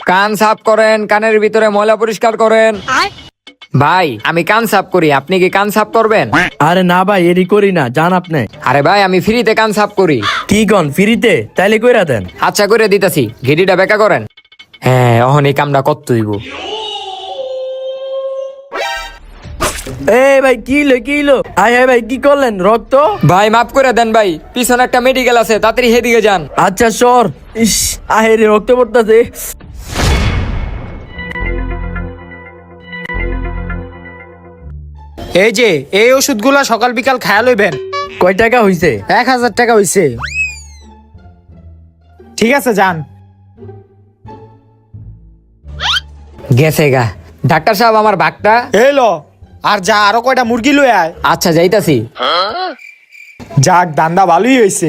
কান সাফ করেন, কানের ভিতরে ময়লা পরিষ্কার করেন। ভাই আমি কান সাফ করি, আপনি কি কান সাফ করবেন? আরে না ভাই, এরি করি না, জান আপনি। আরে ভাই আমি ফ্রিতে কান সাফ করি। কি কন ফ্রিতে? তাইলে কইরা দেন। আচ্ছা করে দিতাছি, ঘিটিটা বেকা করেন। হ্যাঁ অহন এই কামটা কত হইব। এ ভাই কি হইলো কি হইলো? আয় ভাই কি করলেন? রক্ত? ভাই মাফ করে দেন ভাই, পিছনে একটা মেডিকেল আছে, তাড়াতাড়ি হেদিকে যান। আচ্ছা সর। ইস, আহে রে রক্ত পড়তাছে। এই যে এই ওষুধগুলা সকাল বিকাল খায়া লইবেন। কয় টাকা হইছে? 1000 টাকা হইছে। ঠিক আছে যান। গেছে গা। ডাক্তার সাহেব আমার বাঘটা। এলো আর যা, আরো কয়টা মুরগি লই আয়। আচ্ছা যাইতাছি। যাক দান্দা ভালোই হইছে।